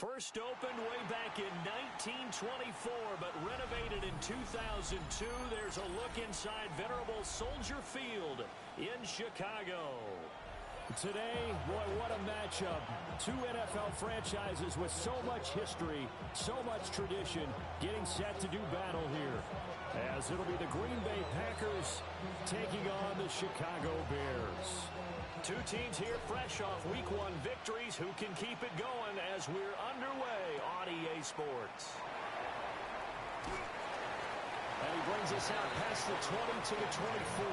First opened way back in 1924, but renovated in 2002. There's a look inside venerable Soldier Field in Chicago. Today, boy, what a matchup. Two NFL franchises with so much history, so much tradition, getting set to do battle here. As it'll be the Green Bay Packers taking on the Chicago Bears. Two teams here fresh off Week 1 victories. Who can keep it going as we're underway on EA Sports? And he brings us out past the 20 to the 24.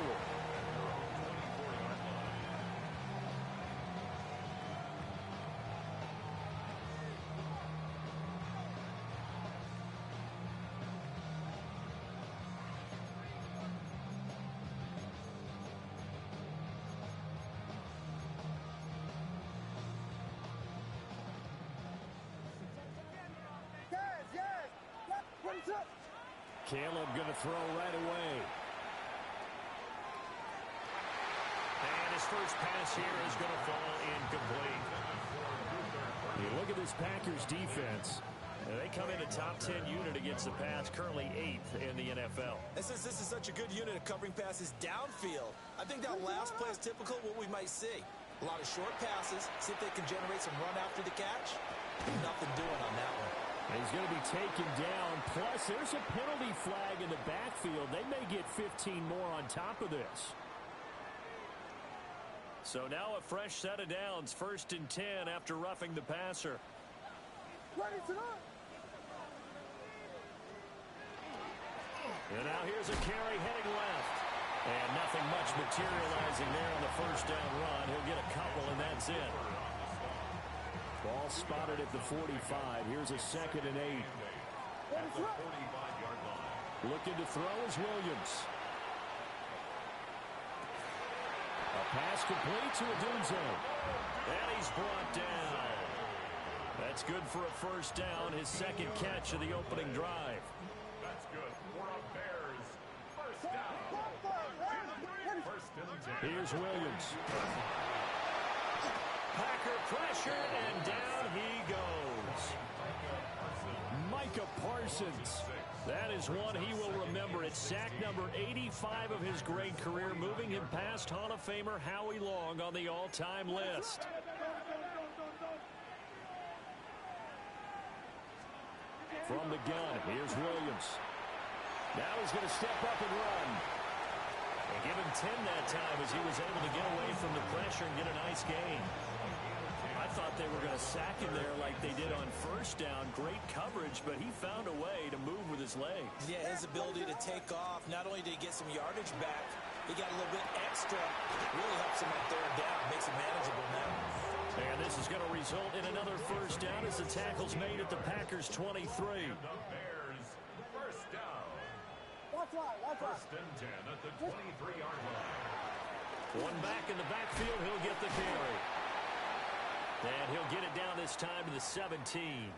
Caleb going to throw right away. And his first pass here is going to fall incomplete. You look at this Packers defense. They come in a top 10 unit against the pass, currently 8th in the NFL. And since this is such a good unit of covering passes downfield, I think that last play is typical of what we might see. A lot of short passes, see if they can generate some run after the catch. Nothing doing on that one. He's going to be taken down. Plus, there's a penalty flag in the backfield. They may get 15 more on top of this. So now a fresh set of downs. 1st and 10 after roughing the passer. And now here's a carry heading left. And nothing much materializing there on the first down run. He'll get a couple, and that's it. Ball spotted at the 45. Here's a 2nd and 8. At the 45-yard line. Looking to throw is Williams. A pass complete to Odunze. And he's brought down. That's good for a first down. His 2nd catch of the opening drive. That's good for a Bears first down. 1st and 10. Here's Williams. Packer pressure, and down he goes. Micah Parsons. That is one he will remember. It's sack number 85 of his great career, moving him past Hall of Famer Howie Long on the all-time list. From the gun, here's Williams. Now he's going to step up and run. They give him 10 that time as he was able to get away from the pressure and get a nice gain. I thought they were going to sack him there like they did on first down. Great coverage, but he found a way to move with his legs. Yeah, his ability to take off. Not only did he get some yardage back, he got a little bit extra. Really helps him on 3rd down. Makes it manageable now. And this is going to result in another first down as the tackle's made at the Packers' 23. The Bears first down. 1st and 10 at the 23-yard line. One back in the backfield, he'll get the carry. And he'll get it down this time to the 17.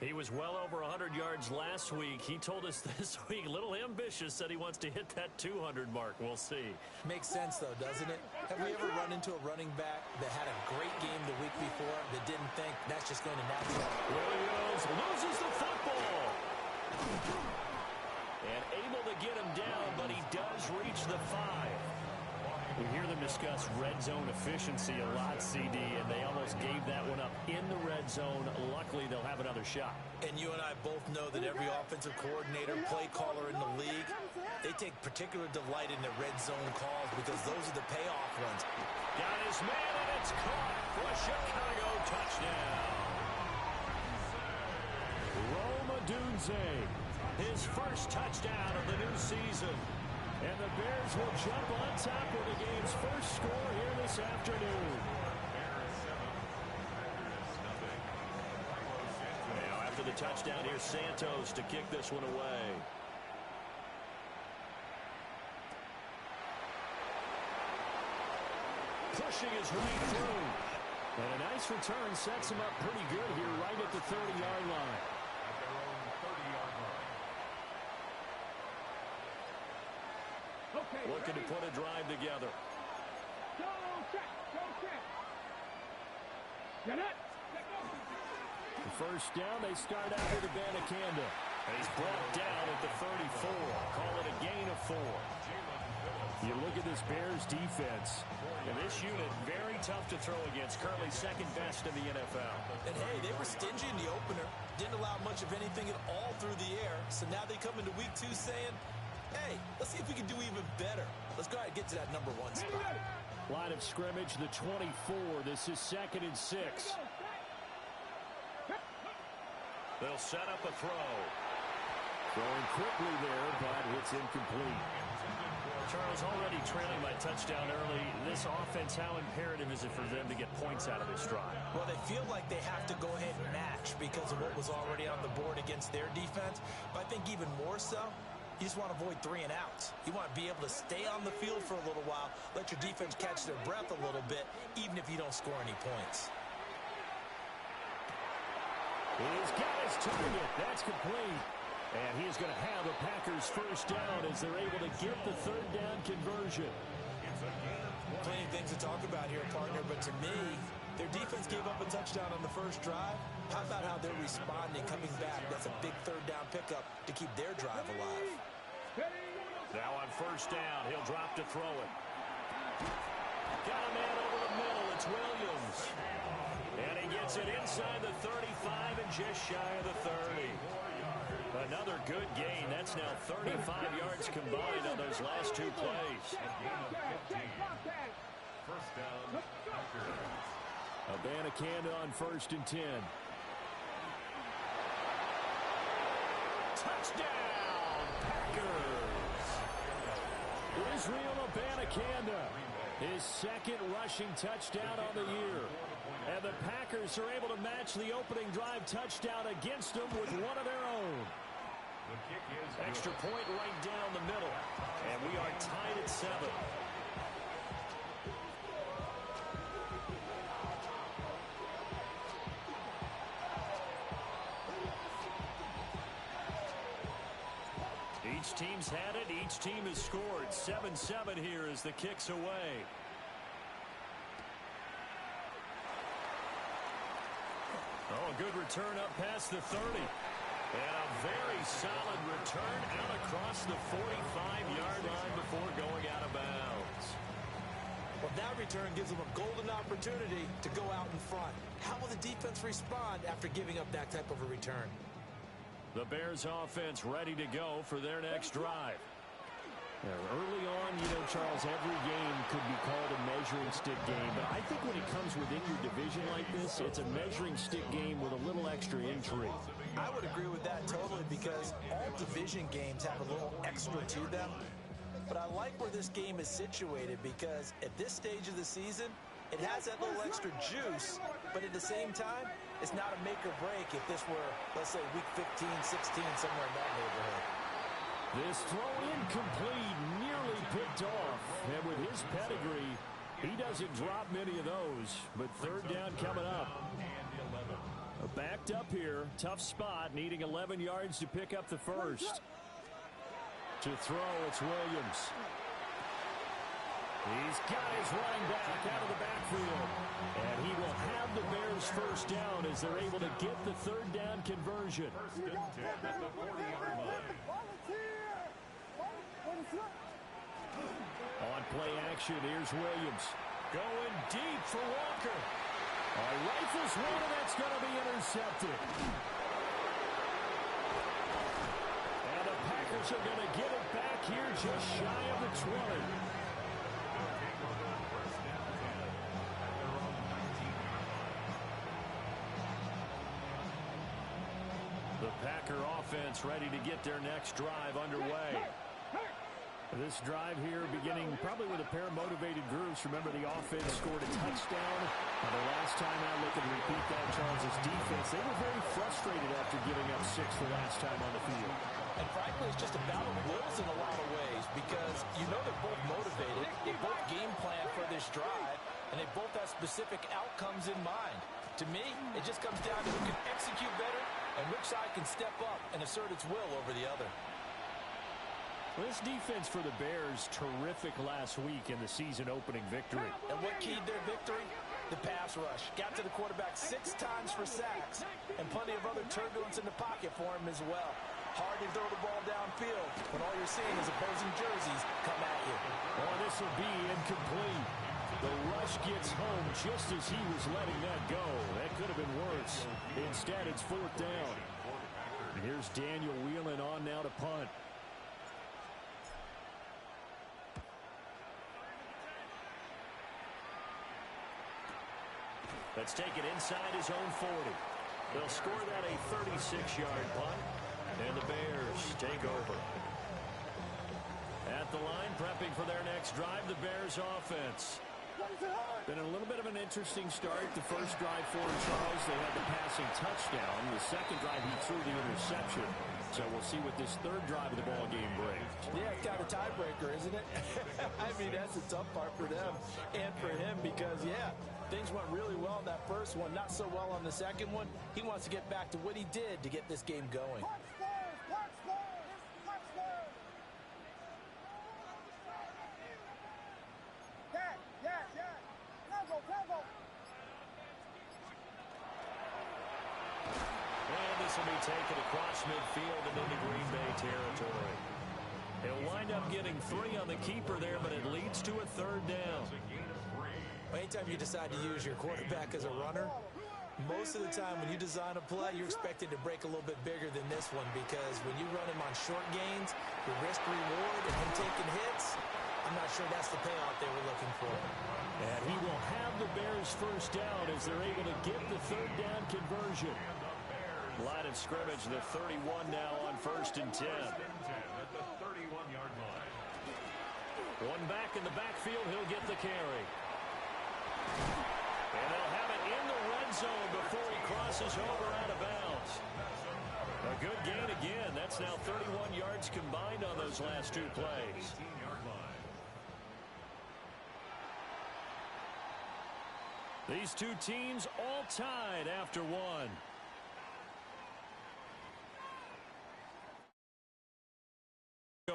He was well over 100 yards last week. He told us this week, a little ambitious, said he wants to hit that 200 mark. We'll see. Makes sense, though, doesn't it? Have we ever run into a running back that had a great game the week before that didn't think that's just going to naturally? Williams loses the football. And able to get him down, but he does reach the 5. We hear them discuss red zone efficiency a lot, CD, and they almost gave that one up in the red zone. Luckily, they'll have another shot. And you and I both know that every offensive coordinator, play caller in the league, they take particular delight in their red zone calls because those are the payoff ones. Got his man, and it's caught for a Chicago touchdown. Rome Odunze. His first touchdown of the new season. And the Bears will jump on top of the game's first score here this afternoon. Now after the touchdown, here's Santos to kick this one away. Pushing his way through. And a nice return sets him up pretty good here right at the 30-yard line. At their own 30-yard line. Looking to put a drive together. first down. They start out with Abanikanda. And he's brought down at the 34. Call it a gain of 4. You look at this Bears defense. And this unit, very tough to throw against. Currently second best in the NFL. And, hey, they were stingy in the opener. Didn't allow much of anything at all through the air. So now they come into week 2 saying, hey, let's see if we can do even better. Let's go ahead and get to that number 1 spot. Line of scrimmage, the 24. This is 2nd and 6. They'll set up a throw. Throwing quickly there, but it's incomplete. Charles, already trailing by touchdown early. This offense, how imperative is it for them to get points out of this drive? Well, they feel like they have to go ahead and match because of what was already on the board against their defense. But I think even more so, you just want to avoid 3 and outs. You want to be able to stay on the field for a little while, let your defense catch their breath a little bit, even if you don't score any points. He's got his target. That's complete. And he's going to have the Packers first down as they're able to get the 3rd down conversion. Plenty of things to talk about here, partner, but to me, their defense gave up a touchdown on the first drive. How about how they're responding, coming back? That's a big 3rd down pickup to keep their drive alive. Now on first down, he'll drop to throw it. Got a man over the middle. It's Williams. And he gets it inside the 35 and just shy of the 30. Another good gain. That's now 35 yards combined on those last 2 plays. First down, Packers. Abanikanda on 1st and 10. Touchdown, Packers. Israel Abanikanda, his 2nd rushing touchdown on the year. And the Packers are able to match the opening drive touchdown against them with one of their own. The kick is Extra point right down the middle. And we are tied at 7. Each team's had it. Each team has scored. 7-7 here as the kick's away. Oh, a good return up past the 30. And a very solid return out across the 45-yard line before going out of bounds. Well, that return gives them a golden opportunity to go out in front. How will the defense respond after giving up that type of a return? The Bears offense ready to go for their next drive. Early on, you know, Charles, every game could be called a measuring stick game. But I think when it comes within your division like this, it's a measuring stick game with a little extra intrigue. I would agree with that totally because all division games have a little extra to them. But I like where this game is situated because at this stage of the season, it has that little extra juice, but at the same time, it's not a make or break if this were, let's say, week 15, 16, somewhere in that neighborhood. This throw incomplete, nearly picked off. And with his pedigree, he doesn't drop many of those. But 3rd down coming up. Backed up here, tough spot, needing 11 yards to pick up the first. To throw, it's Williams. He's got his running back out of the backfield. And he will have the Bears first down as they're able to get the 3rd down conversion. First and 10 at the 40-yard line. On play action, here's Williams. Going deep for Walker. Rifles one, and that's going to be intercepted. And the Packers are going to get it back here just shy of the 20. The Packer offense ready to get their next drive underway. This drive here beginning probably with a pair of motivated groups. Remember, the offense scored a touchdown. The last time out, looking to repeat that, Charles' defense, they were very frustrated after giving up 6 the last time on the field. And frankly, it's just a battle of wills in a lot of ways because you know they're both motivated. They both game plan for this drive, and they both have specific outcomes in mind. To me, it just comes down to who can execute better and which side can step up and assert its will over the other. Well, this defense for the Bears, terrific last week in the season-opening victory. And what keyed their victory? The pass rush. Got to the quarterback 6 times for sacks, and plenty of other turbulence in the pocket for him as well. Hard to throw the ball downfield when all you're seeing is opposing jerseys come at you. Oh, this will be incomplete. The rush gets home just as he was letting that go. That could have been worse. Instead, it's 4th down. And here's Daniel Whelan on now to punt. Let's take it inside his own 40. They'll score that a 36-yard punt, and the Bears take over. At the line, prepping for their next drive, the Bears offense. Been a little bit of an interesting start. The first drive for Charles, they had the passing touchdown. The second drive, he threw the interception. So we'll see what this third drive of the ball game brings. Yeah, kind of tiebreaker, isn't it? I mean, that's the tough part for them and for him because, yeah, things went really well in that first one, not so well on the second one. He wants to get back to what he did to get this game going. This will be taken across midfield and into Green Bay territory. He'll wind up getting 3 on the keeper there, but it leads to a 3rd down. Anytime you decide to use your quarterback as a runner, most of the time when you design a play, you're expected to break a little bit bigger than this one because when you run him on short gains, the risk-reward and him taking hits, I'm not sure that's the payoff they were looking for. And he will have the Bears first down as they're able to get the 3rd down conversion. Line of scrimmage, the 31 now on 1st and 10. At the 31-yard line. One back in the backfield, he'll get the carry. And they'll have it in the red zone before he crosses over out of bounds. A good gain again. That's now 31 yards combined on those last 2 plays. 18-yard line. These 2 teams all tied after 1.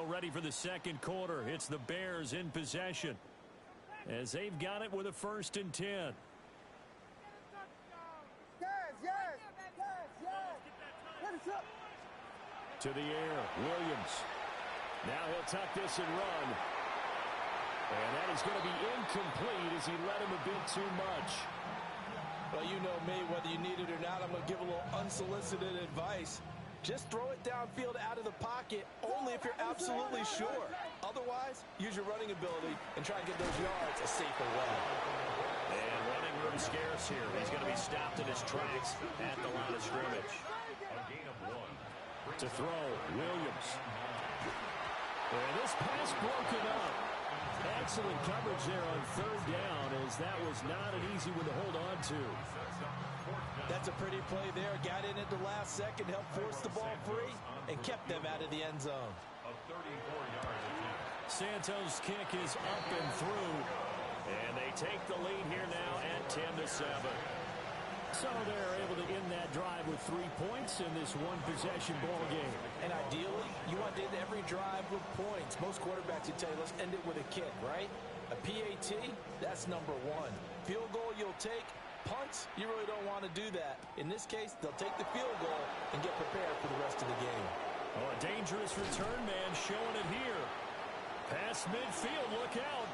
Ready for the second quarter. It's the Bears in possession as they've got it with a 1st and 10. To the air, Williams. Now he'll tuck this and run. And that is going to be incomplete as he let him a bit too much. Well, you know me, whether you need it or not, I'm going to give a little unsolicited advice. Just throw it downfield out of the pocket only if you're absolutely sure. Otherwise, use your running ability and try and get those yards a safer way. And running room scarce here. He's going to be stopped in his tracks at the line of scrimmage. A gain of 1. To throw, Williams. And this pass broken up. Excellent coverage there on 3rd down as that was not an easy one to hold on to. That's a pretty play there. Got in at the last second, helped force the ball free, and kept them out of the end zone. A 34-yard attempt. Santos' kick is up and through. And they take the lead here now at 10-7. So they're able to end that drive with 3 points in this one-possession ball game. And ideally, you want to end every drive with points. Most quarterbacks would tell you, let's end it with a kick, right? A PAT, that's number 1. Field goal you'll take. Punts, you really don't want to do that. In this case, they'll take the field goal and get prepared for the rest of the game. Oh, a dangerous return man showing it here. Past midfield, look out.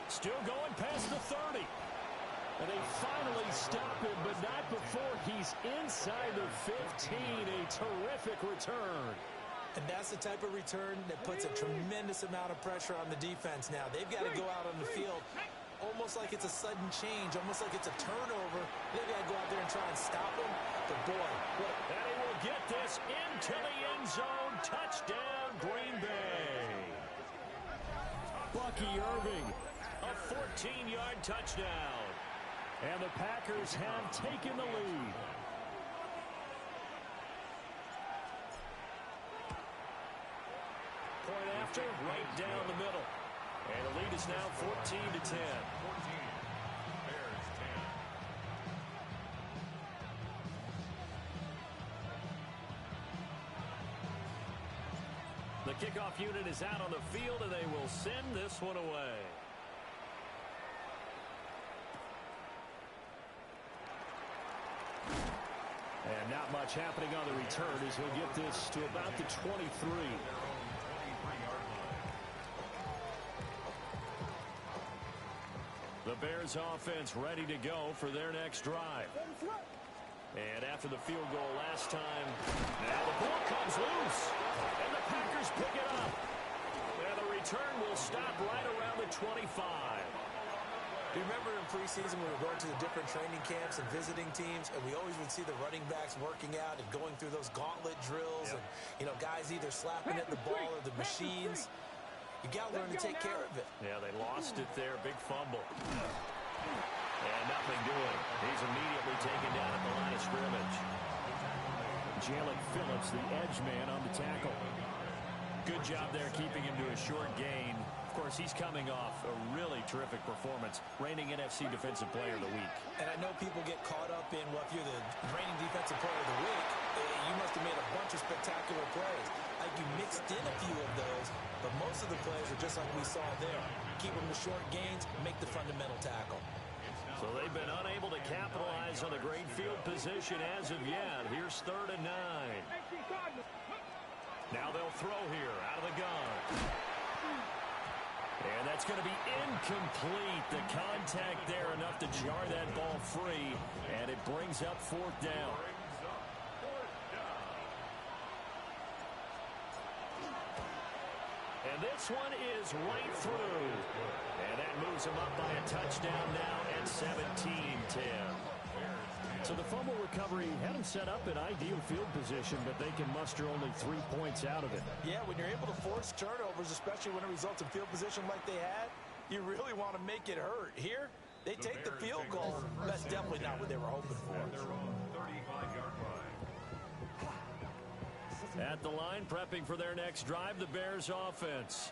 Still going past the 30. And they finally stop him, but not before he's inside the 15. A terrific return. And that's the type of return that puts a tremendous amount of pressure on the defense now. They've got to go out on the field almost like it's a sudden change, almost like it's a turnover. They've got to go out there and try and stop him. But, boy, look. And he will get this into the end zone. Touchdown, Green Bay. Bucky Irving. A 14-yard touchdown. And the Packers have taken the lead. Point after, right down the middle. And the lead is now 14-10. 14. Bears 10. The kickoff unit is out on the field, and they will send this one away. And not much happening on the return as he'll get this to about the 23. The Bears offense ready to go for their next drive. And after the field goal last time, now the ball comes loose. And the Packers pick it up. And the return will stop right around the 25. Do you remember in preseason we were going to the different training camps and visiting teams, and we always would see the running backs working out and going through those gauntlet drills, and, you know, guys either slapping at the ball or the machines. You got to learn to take care of it. Yeah, they lost it there. Big fumble. And nothing doing. He's immediately taken down at the line of scrimmage. Jalen Phillips, the edge man on the tackle. Good job there keeping him to a short gain. Of course, he's coming off a really terrific performance, reigning NFC Defensive Player of the Week. And I know people get caught up in, well, if you're the reigning Defensive Player of the Week, you must have made a bunch of spectacular plays. Like you mixed in a few of those, but most of the plays are just like we saw there. Keep them to short gains, make the fundamental tackle. So they've been unable to capitalize on the great field position as of yet. Here's 3rd and 9. Now they'll throw here out of the gun. And that's going to be incomplete. The contact there enough to jar that ball free. And it brings up 4th down. And this one is right through. And that moves him up by a touchdown now at 17-10. So the fumble recovery had them set up in ideal field position, but they can muster only 3 points out of it. Yeah, when you're able to force turnovers, especially when it results in field position like they had, you really want to make it hurt. Here, they take the field goal. That's definitely not what they were hoping for. At the line, prepping for their next drive, the Bears offense.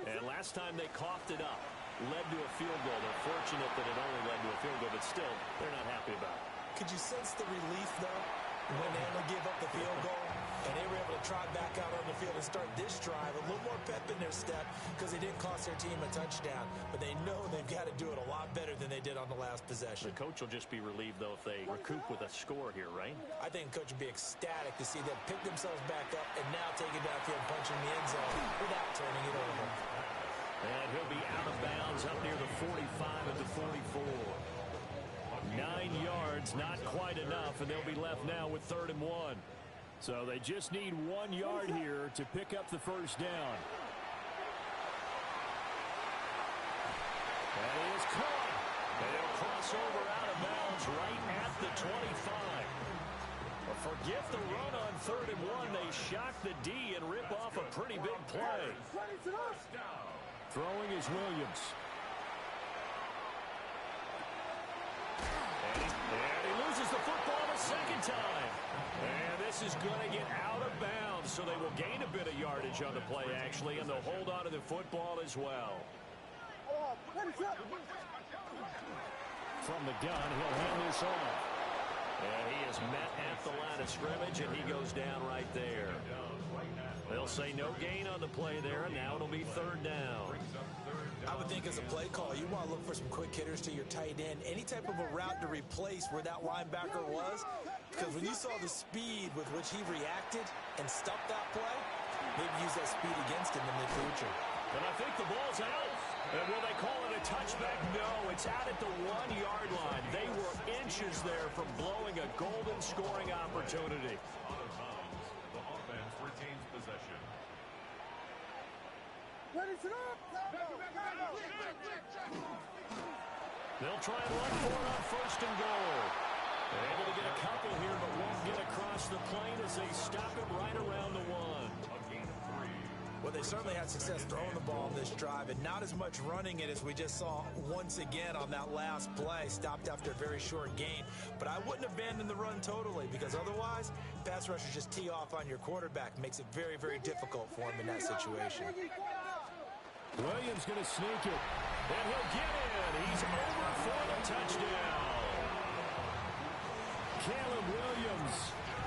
And last time they coughed it up, led to a field goal. They're fortunate that it only led to a field goal, but still, they're not happy about it. Could you sense the relief, though, when they only gave up the field goal and they were able to trot back out on the field and start this drive? A little more pep in their step because they didn't cost their team a touchdown, but they know they've got to do it a lot better than they did on the last possession. The coach will just be relieved, though, if they recoup with a score here, right? I think the coach would be ecstatic to see them pick themselves back up and now take it downfield, punching the end zone without turning it over. And he'll be out of bounds up near the 45 at the 44. 9 yards, not quite enough, and they'll be left now with 3rd and 1. So they just need 1 yard here to pick up the first down. And he is caught. And he'll cross over out of bounds right at the 25. But forget the run on 3rd and 1. They shock the D and rip off a pretty big play. Throwing is Williams. And he loses the football the second time. And this is going to get out of bounds, so they will gain a bit of yardage on the play, actually, and they'll hold on to the football as well. From the gun, he'll hand this off. And he is met at the line of scrimmage, and he goes down right there. They'll say no gain on the play there, and now it'll be 3rd down. I would think as a play call, you want to look for some quick hitters to your tight end. Any type of a route to replace where that linebacker was. Because when you saw the speed with which he reacted and stuffed that play, maybe use that speed against him in the future. And I think the ball's out. And will they call it a touchback? No, it's out at the 1 yard line. They were inches there from blowing a golden scoring opportunity. The offense retains possession. They'll try and run for it on 1st and goal. They're able to get a couple here, but won't get across the plane as they stop it right around the 1. A gain of 3. Well, they certainly had success throwing the ball in this drive, and not as much running it as we just saw once again on that last play, stopped after a very short gain. But I wouldn't abandon the run totally, because otherwise, pass rushers just tee off on your quarterback. Makes it very, very difficult for him in that situation. Williams going to sneak it. And he'll get in. He's over for the touchdown. Caleb Williams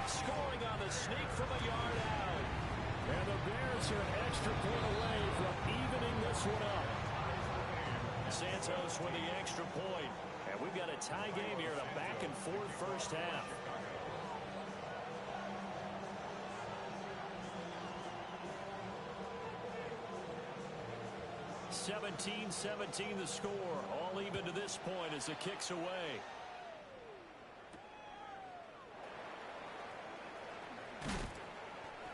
scoring on the sneak from a yard out. And the Bears point away from evening this one up. Santos with the extra point. And we've got a tie game here in a back-and-forth first half. (17-17) the score. All even to this point as the kick's away.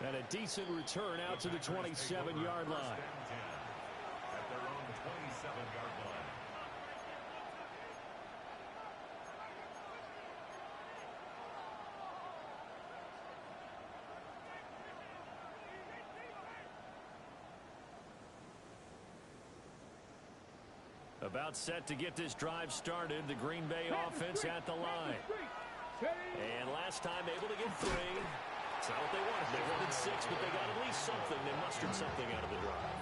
And a decent return out to the 27-yard line. At their own 27-yard line. About set to get this drive started. The Green Bay offense at the line. And last time able to get 3. It's not what they wanted. They wanted 6, but they got at least something. They mustered something out of the drive.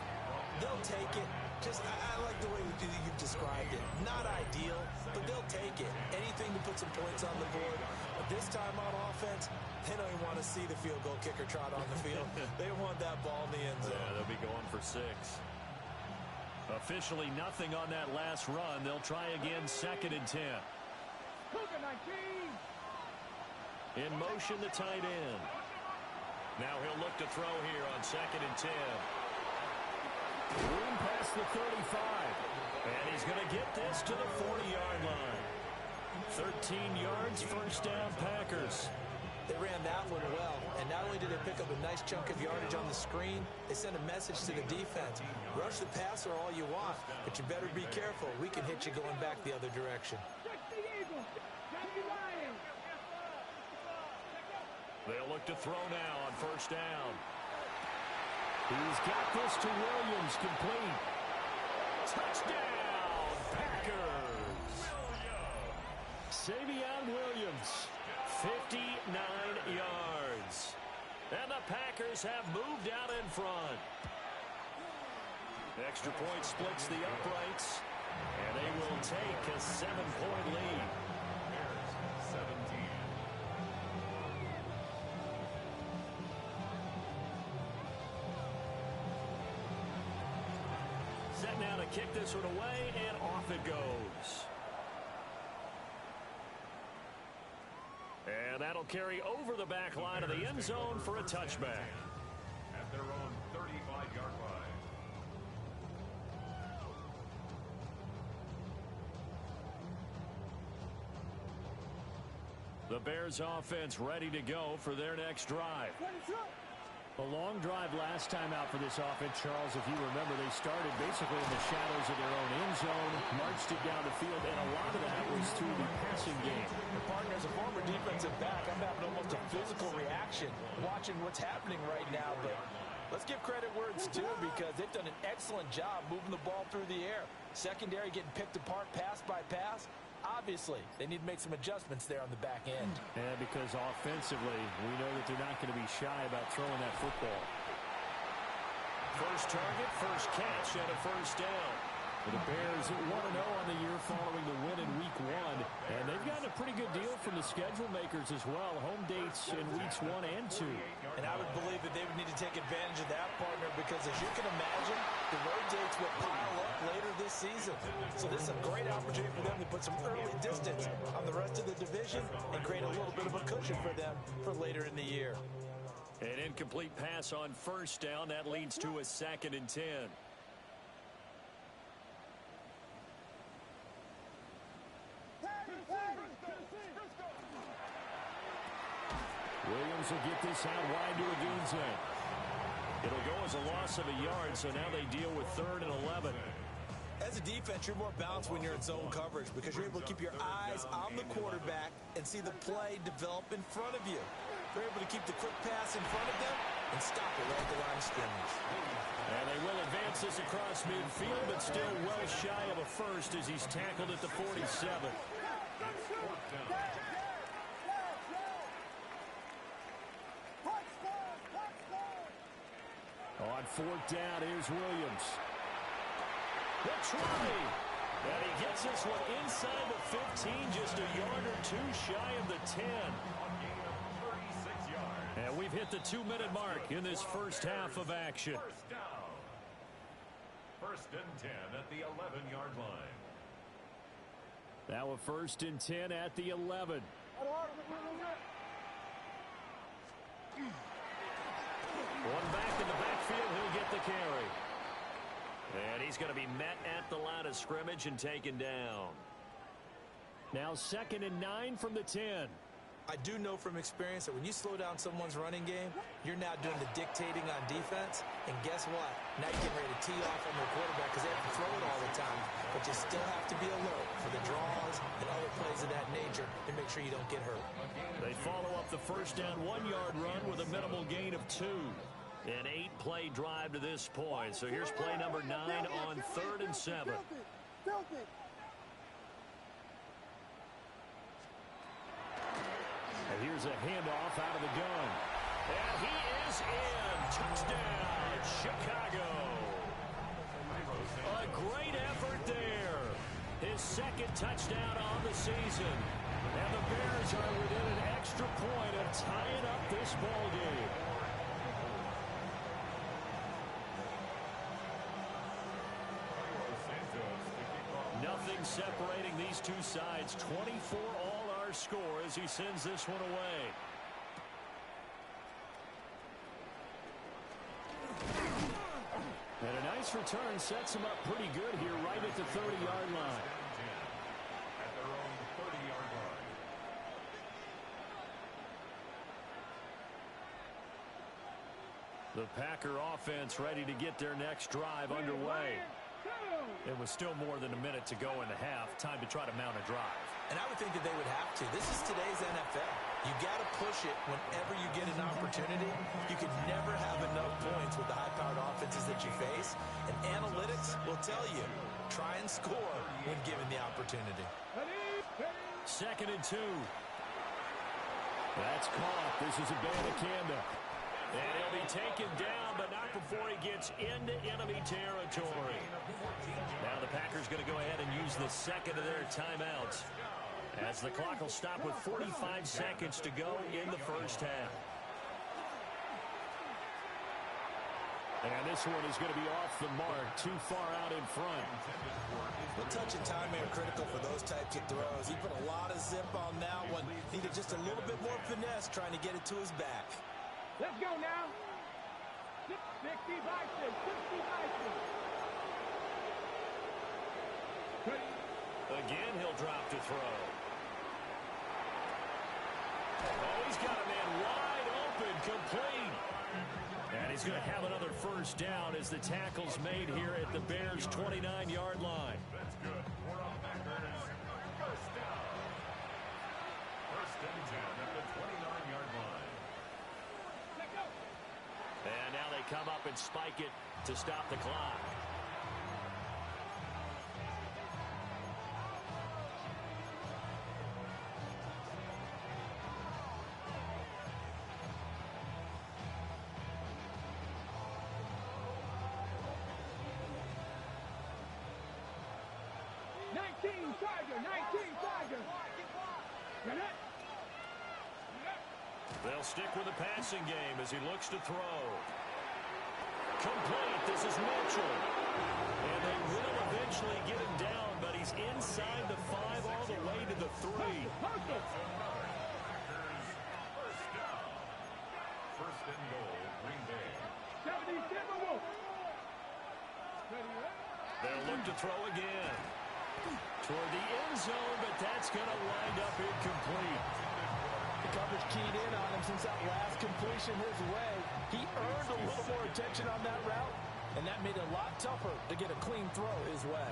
They'll take it. I like the way you've described it. Not ideal, but they'll take it. Anything to put some points on the board. But this time on offense, they don't even want to see the field goal kicker trot on the field. They want that ball in the end zone. Yeah, they'll be going for 6. Officially nothing on that last run. They'll try again, 2nd and 10. In motion, the tight end. Now he'll look to throw here on 2nd and 10. Room past the 35. And he's going to get this to the 40-yard line. 13 yards, first down, Packers. They ran that one well, and not only did they pick up a nice chunk of yardage on the screen, they sent a message to the defense. Rush the passer all you want, but you better be careful. We can hit you going back the other direction. They'll look to throw now on first down. He's got this to Williams, complete. Touchdown, Packers. Savion Williams. 59 yards. And the Packers have moved out in front. Extra point splits the uprights. And they will take a 7-point lead. Bears 17. Set now to kick this one away, and off it goes. And that'll carry over the back line of the end zone for a touchback. At their own 35-yard line. The Bears offense ready to go for their next drive. A long drive last time out for this offense, Charles. If you remember, they started basically in the shadows of their own end zone, marched it down the field, and a lot of that was through the passing game. And partner, as a former defensive back, I'm having almost a physical reaction watching what's happening right now. But let's give credit where it's due, because they've done an excellent job moving the ball through the air. Secondary getting picked apart pass by pass. Obviously, they need to make some adjustments there on the back end. Yeah, because offensively, we know that they're not going to be shy about throwing that football. First target, first catch, and a first down. The Bears 1-0 on the year following the win in Week 1. And they've gotten a pretty good deal from the schedule makers as well. Home dates in Weeks 1 and 2. And I would believe that they would need to take advantage of that, partner, because as you can imagine, the road dates will pile up later this season. So this is a great opportunity for them to put some early distance on the rest of the division and create a little bit of a cushion for them for later in the year. An incomplete pass on first down. That leads to a 2nd and 10. Williams will get this out wide to Agunze. It'll go as a loss of a yard, so now they deal with 3rd and 11. As a defense, you're more balanced when you're in zone coverage because you're able to keep your eyes on the quarterback and see the play develop in front of you. You're able to keep the quick pass in front of them and stop it right at the line of scrimmage. And they will advance this across midfield, but still well shy of a first as he's tackled at the 47. On 4th down, here's Williams. The try. And he gets this one inside the 15, just a yard or two shy of the 10. And we've hit the 2-minute mark in this first half of action. First and 10 at the 11-yard line. Now a first and 10 at the 11. One back in the backfield, he'll get the carry. And he's going to be met at the line of scrimmage and taken down. Now second and 9 from the 10. I do know from experience that when you slow down someone's running game, you're now doing the dictating on defense. And guess what? Now you're getting ready to tee off on their quarterback because they have to throw it all the time. But you still have to be alert for the draws and other plays of that nature to make sure you don't get hurt. They follow up the first down 1-yard run with a minimal gain of 2. An 8-play drive to this point. So here's play number 9 on 3rd and 7. And here's a handoff out of the gun. And he is in. Touchdown, Chicago. A great effort there. His second touchdown on the season. And the Bears are within an extra point of tying up this ball game. Nothing separating these two sides. 24 all our score as he sends this one away. And a nice return sets him up pretty good here right at the 30-yard line. At their own 30-yard line. The Packer offense ready to get their next drive underway. It was still more than a minute to go in the half. Time to try to mount a drive. And I would think that they would have to. This is today's NFL. You got to push it whenever you get an opportunity. You can never have enough points with the high-powered offenses that you face. And analytics will tell you, try and score when given the opportunity. 2nd and 2. That's caught. This is a Bandicanda. And he'll be taken down, but not before he gets into enemy territory. Now the Packers going to go ahead and use the second of their timeouts, as the clock will stop with 45 seconds to go in the first half. And this one is going to be off the mark, too far out in front. The touch and time are critical for those types of throws. He put a lot of zip on that one. Needed just a little bit more finesse trying to get it to his back. Let's go now. 60 Bison, 60 Bison. Again, he'll drop to throw. Oh, he's got a man wide open, complete. And he's going to have another first down as the tackle's made here at the Bears' 29-yard line. That's good. We're on Packers. First down. First and 10 at the 29-yard line. And now they come up and spike it to stop the clock. They'll stick with the passing game as he looks to throw. Complete. This is Mitchell. And they will eventually get him down, but he's inside the 5 all the way to the 3. First and goal, Green Bay. They'll look to throw again. Toward the end zone, but that's going to wind up incomplete. The coverage keyed in on him since that last completion his way. He earned a little more attention on that route, and that made it a lot tougher to get a clean throw his way.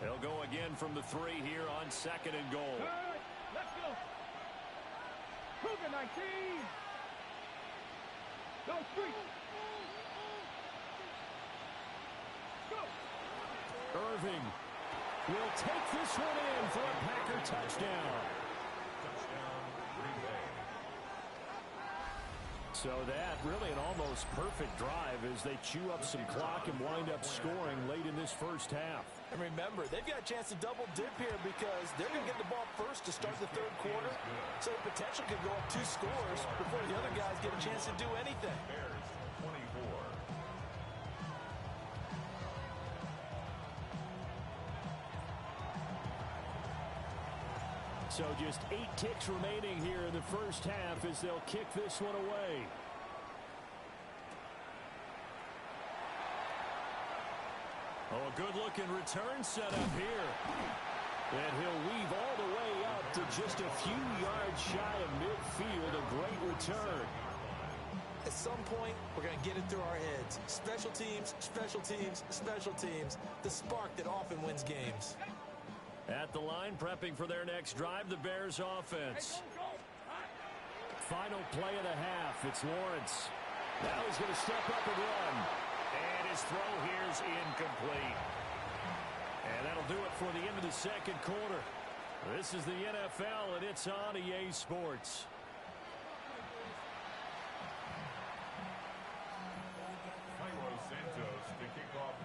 They'll go again from the 3 here on 2nd and goal. Let's go. Cougar 19. Go street. Go. Irving will take this one in for a Packer touchdown. Touchdown, Green Bay. So that really an almost perfect drive as they chew up some clock and wind up scoring late in this first half. And remember, they've got a chance to double dip here because they're going to get the ball first to start the 3rd quarter. So the potential could go up 2 scores before the other guys get a chance to do anything. Bears 24, So just 8 ticks remaining here in the first half as they'll kick this one away. Oh, a good-looking return set up here. And he'll weave all the way up to just a few yards shy of midfield. A great return. At some point, we're going to get it through our heads. Special teams, special teams, special teams. The spark that often wins games. At the line, prepping for their next drive, the Bears offense. Final play of the half. It's Lawrence. Now he's going to step up and run. And his throw here's incomplete. And that'll do it for the end of the second quarter. This is the NFL, and it's on EA Sports.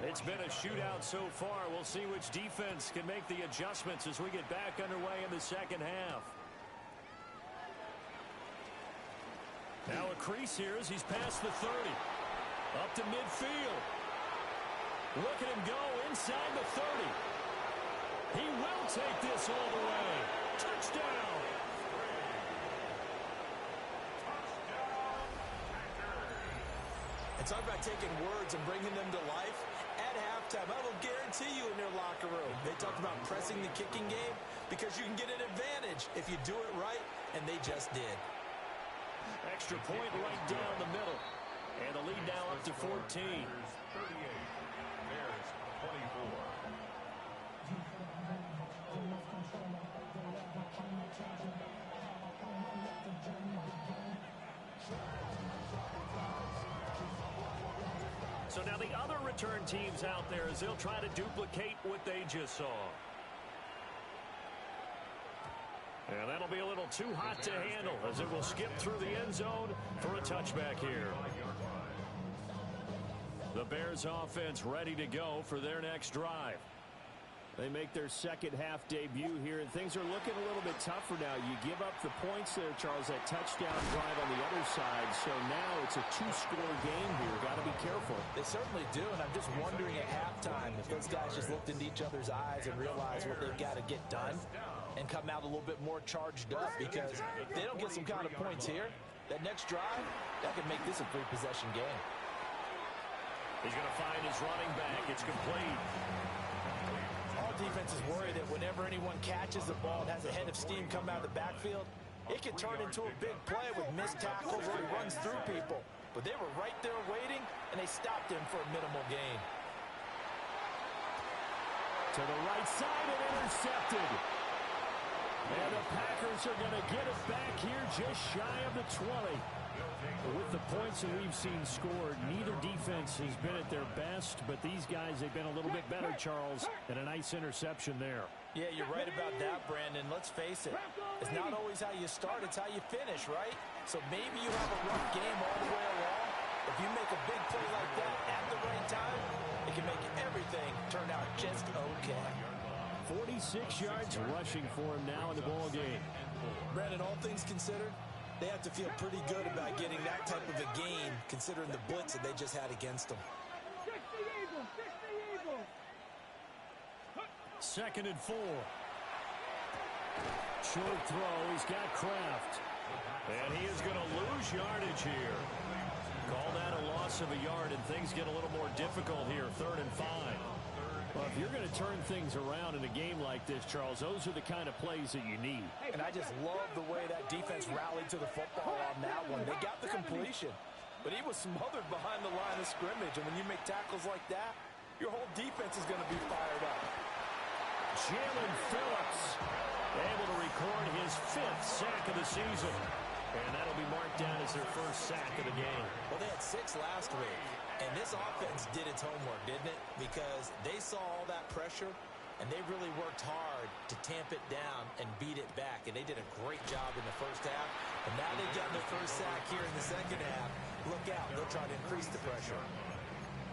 It's been a shootout so far. We'll see which defense can make the adjustments as we get back underway in the second half. Now a crease here as he's past the 30. Up to midfield. Look at him go inside the 30. He will take this all the way. Touchdown. And talk about taking words and bringing them to life. At halftime, I will guarantee you in their locker room, they talked about pressing the kicking game because you can get an advantage if you do it right, and they just did. Extra point right down the middle. And the lead now up to 14. 38. Bears 24. So now the other return teams out there as they'll try to duplicate what they just saw. And that'll be a little too hot to handle as it will skip through the end zone for a touchback here. The Bears offense ready to go for their next drive. They make their second half debut here, and things are looking a little bit tougher now. You give up the points there, Charles, that touchdown drive on the other side. So now it's a 2-score game here. Got to be careful. They certainly do, and I'm just wondering at halftime if those guys just looked into each other's eyes and realized what they've got to get done and come out a little bit more charged up, because if they don't get some kind of points here, that next drive, that could make this a 3-possession game. He's going to find his running back. It's complete. All defenses worry that whenever anyone catches the ball and has a head of steam come out of the backfield, it can turn into a big play with missed tackles where he runs through people. But they were right there waiting, and they stopped him for a minimal gain. To the right side and intercepted. And the Packers are going to get it back here just shy of the 20. With the points that we've seen scored, neither defense has been at their best, but these guys, they've been a little bit better, Charles, and a nice interception there. Yeah, you're right about that, Brandon. Let's face it. It's not always how you start, it's how you finish, right? So maybe you have a rough game all the way along. If you make a big play like that at the right time, it can make everything turn out just okay. 46 yards rushing for him now in the ball game. Brandon, all things considered, they have to feel pretty good about getting that type of a game, considering the blitz that they just had against them. 60 Eagles, 60 Eagles. 2nd and 4. Short throw, he's got Kraft. And he is going to lose yardage here. Call that a loss of a yard, and things get a little more difficult here. 3rd and 5. Well, if you're going to turn things around in a game like this, Charles, those are the kind of plays that you need. And I just love the way that defense rallied to the football on that one. They got the completion, but he was smothered behind the line of scrimmage. And when you make tackles like that, your whole defense is going to be fired up. Jalen Phillips able to record his 5th sack of the season. And that'll be marked down as their first sack of the game. Well, they had 6 last week. And this offense did its homework, didn't it? Because they saw all that pressure, and they really worked hard to tamp it down and beat it back. And they did a great job in the first half. And now they've gotten their first sack here in the second half. Look out. They'll try to increase the pressure.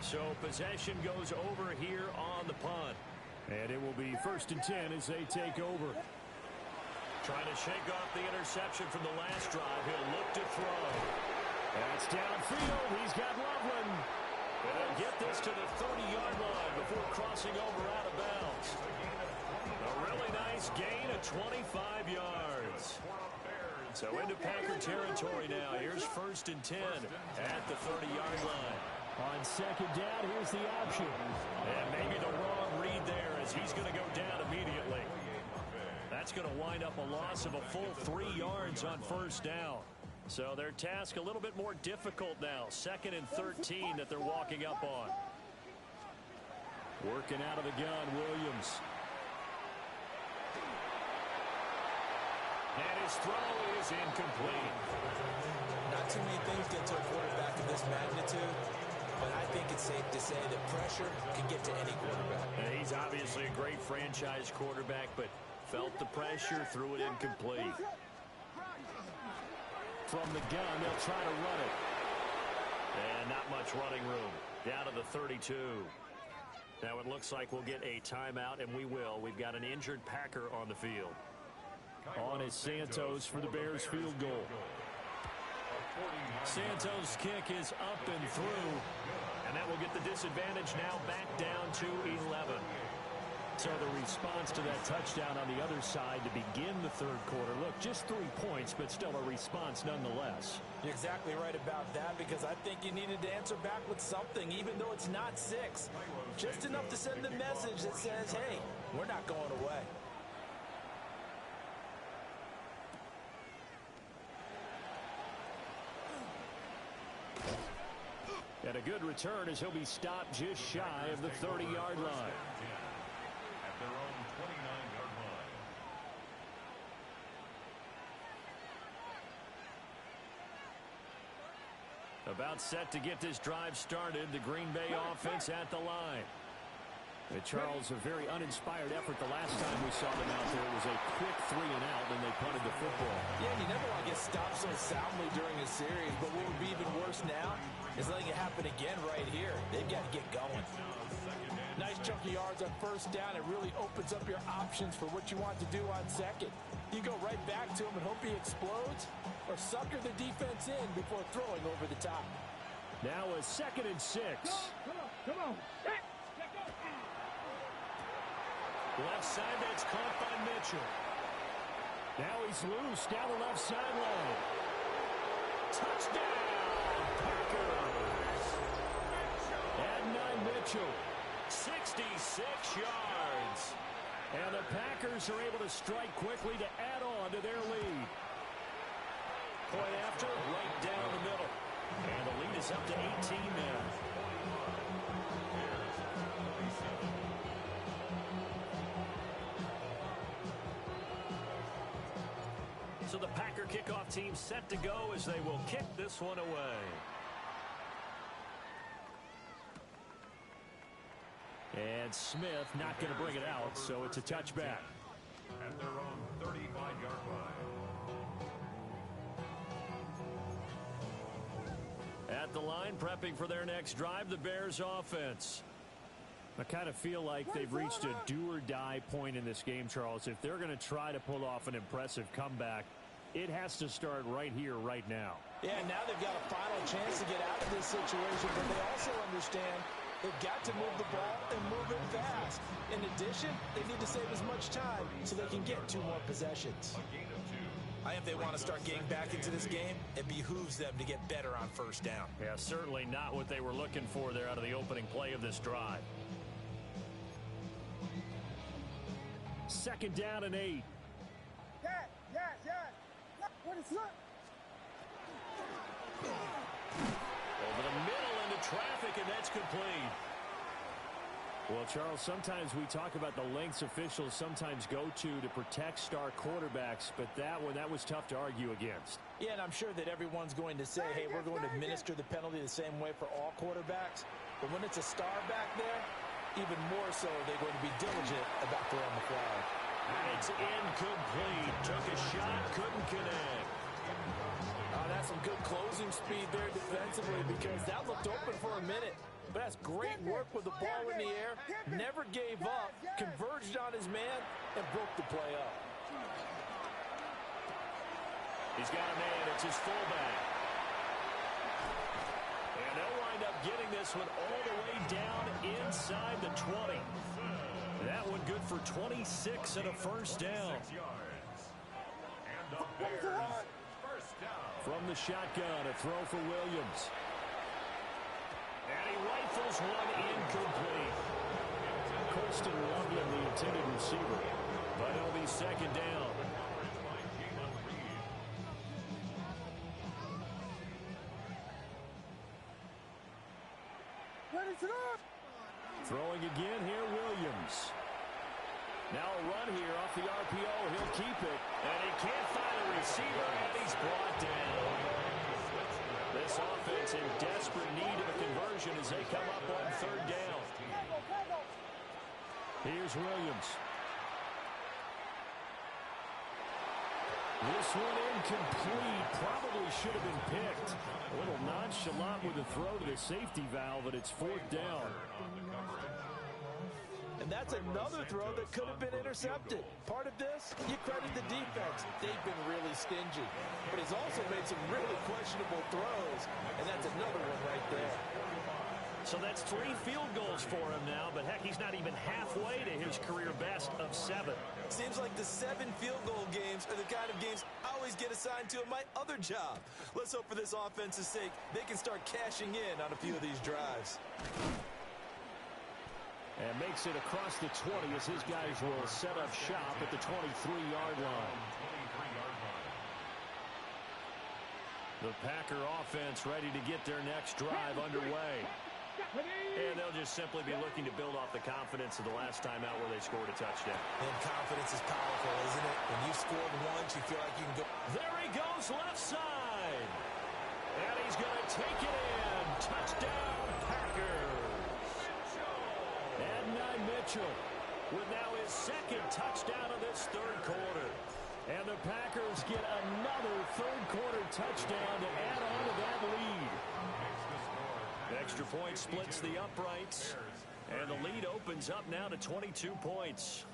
So possession goes over here on the punt. And it will be 1st and 10 as they take over. Trying to shake off the interception from the last drive. He'll look to throw. That's downfield. He's got Loveland. And they'll get this to the 30-yard line before crossing over out of bounds. A really nice nice gain of 25 yards. So into Packer territory now. Here's 1st and 10 at the 30-yard line. On 2nd down, here's the option. And maybe the wrong read there as he's going to go down immediately. That's going to wind up a loss of a full 3 yards on 1st down. So their task a little bit more difficult now. 2nd and 13 that they're walking up on. Working out of the gun, Williams. And his throw is incomplete. Not too many things get to a quarterback of this magnitude, but I think it's safe to say that pressure can get to any quarterback. And he's obviously a great franchise quarterback, but felt the pressure, threw it incomplete. From the gun, they'll try to run it. And not much running room. Down to the 32. Now it looks like we'll get a timeout, and we will. We've got an injured Packer on the field. On is Santos for the Bears field goal. Santos' kick is up and through, and that will get the disadvantage now back down to 11. So the response to that touchdown on the other side to begin the 3rd quarter. Look, just 3 points, but still a response nonetheless. You're exactly right about that, because I think you needed to answer back with something, even though it's not 6. Just enough to send the message that says, hey, we're not going away. And a good return as he'll be stopped just shy of the 30-yard line. At their own 29-yard line. About set to get this drive started. The Green Bay offense at the line. And Charles, a very uninspired effort. The last time we saw them out there was a quick 3 and out, and they punted the football. Yeah, you never want to get stopped so soundly during a series, but what would be even worse now is letting it happen again right here. They've got to get going. Nice chunk of yards on 1st down. It really opens up your options for what you want to do on 2nd. You go right back to him and hope he explodes, or sucker the defense in before throwing over the top. Now a 2nd and 6. Come on. Left side, that's caught by Mitchell. Now he's loose down the left sideline. Touchdown, Packers. And 9 Mitchell. 66 yards. And the Packers are able to strike quickly to add on to their lead. Point after, right down the middle. And the lead is up to 18 now. So the Packer kickoff team set to go as they will kick this one away. And Smith not going to bring it out, so it's a touchback. At their own 35-yard line. At the line, prepping for their next drive, the Bears offense. I kind of feel like they've reached a do-or-die point in this game, Charles. If they're going to try to pull off an impressive comeback, it has to start right here, right now. Yeah, now they've got a final chance to get out of this situation, but they also understand they've got to move the ball and move it fast. In addition, they need to save as much time so they can get 2 more possessions. I think if they want to start getting back into this game, it behooves them to get better on 1st down. Yeah, certainly not what they were looking for there out of the opening play of this drive. 2nd down and 8. Yes. What is up? Over the middle into traffic, and that's complete. Well, Charles, sometimes we talk about the lengths officials sometimes go to protect star quarterbacks, but that was tough to argue against. Yeah, and I'm sure that everyone's going to say, hey, we're going to administer the penalty the same way for all quarterbacks. But when it's a star back there, even more so, they're going to be diligent about throwing the flag. It's incomplete. Took a shot, couldn't connect. That's some good closing speed there defensively, because that looked open for a minute. But that's great work with the ball in the air. Never gave up, converged on his man, and broke the play up. He's got a man. It's his fullback. And they'll wind up getting this one all the way down inside the 20. That one good for 26 and a first down. And the Bears, first down. From the shotgun, a throw for Williams. And he rifles one incomplete. Colston Loveland, the intended receiver. But it'll be second down. Throwing again here, Williams. Now a run here off the RPO. He'll keep it. And he can't find a receiver, and he's brought down. This offense in desperate need of a conversion as they come up on third down. Here's Williams. This one incomplete. Probably should have been picked. A little nonchalant with the throw to the safety valve, and it's fourth down. And that's another throw that could have been intercepted. Part of this, you credit the defense. They've been really stingy. But he's also made some really questionable throws, and that's another one right there. So that's 3 field goals for him now, but heck, he's not even halfway to his career best of 7. Seems like the 7 field goal games are the kind of games I always get assigned to in my other job. Let's hope for this offense's sake they can start cashing in on a few of these drives. And makes it across the 20 as his guys will set up shop at the 23-yard line. The Packer offense ready to get their next drive underway. And they'll just simply be looking to build off the confidence of the last time out where they scored a touchdown. And confidence is powerful, isn't it? When you've scored once, you feel like you can go. There he goes, left side. And he's going to take it in. Touchdown, Packers. Adonai Mitchell with now his second touchdown of this third quarter. And the Packers get another third-quarter touchdown to add on to that lead. Extra point splits the uprights. And the lead opens up now to 22 points.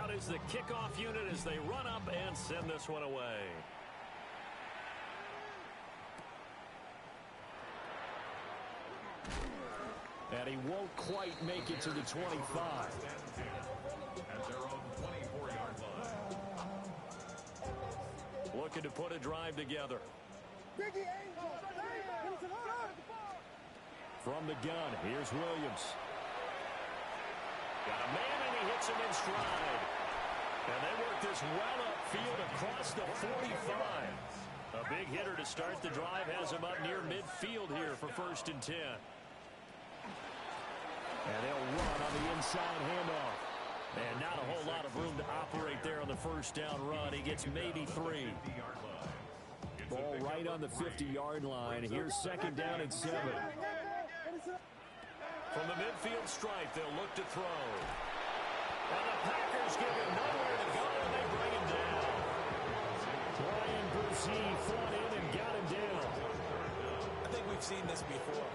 Out is the kickoff unit as they run up and send this one away. And he won't quite make it to the 25. At their own 24-yard line. Looking to put a drive together. From the gun, here's Williams. Got a man and he hits him in stride. And they work this well upfield across the 45. A big hitter to start the drive has him up near midfield here for 1st and 10. And they'll run on the inside handoff. And not a whole lot of room to operate there on the first down run. He gets maybe 3. Ball right on the 50-yard line. Here's 2nd down and 7. From the midfield stripe, they'll look to throw. And the Packers give him nowhere to go, and they bring him down. Brian Brzee fought in and got him down. I think we've seen this before.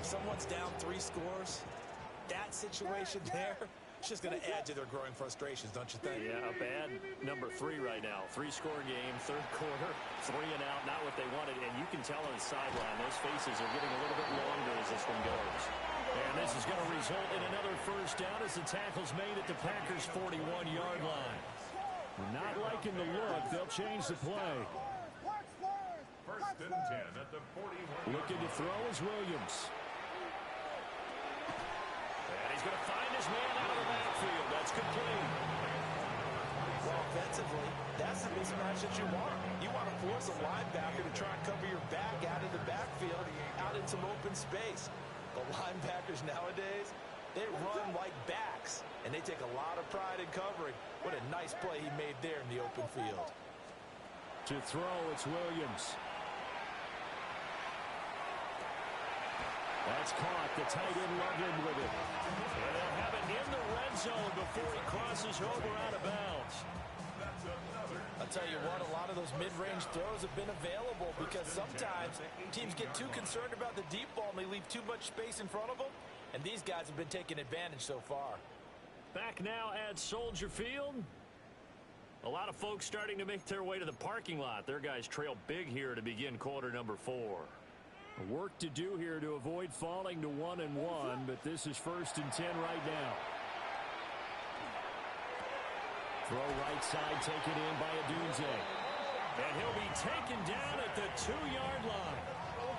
Someone's down 3 scores. That situation there, it's just going to add to their growing frustrations, don't you think? Yeah, a bad number 3 right now. 3-score game, third quarter, 3 and out, not what they wanted. And you can tell on the sideline, those faces are getting a little bit longer as this one goes. And this is going to result in another first down as the tackle's made at the Packers' 41-yard line. Not liking the look. They'll change the play. 1st and 10 at the 41. Looking to throw is Williams. And he's going to find his man out of the backfield. That's complete. Well, offensively, that's the mismatch that you want. You want to force a linebacker to try and cover your back out of the backfield, out in some open space. The linebackers nowadays, they run like backs, and they take a lot of pride in covering. What a nice play he made there in the open field. To throw, it's Williams. That's caught. The tight end Loveland with it. And they'll have it in the red zone before he crosses over out of bounds. I'll tell you what, a lot of those mid-range throws have been available because sometimes teams get too concerned about the deep ball and they leave too much space in front of them. And these guys have been taking advantage so far. Back now at Soldier Field. A lot of folks starting to make their way to the parking lot. Their guys trail big here to begin quarter number 4. Work to do here to avoid falling to 1-1, but this is 1st and 10 right now. Throw right side, taken in by Adunze. And he'll be taken down at the 2-yard line.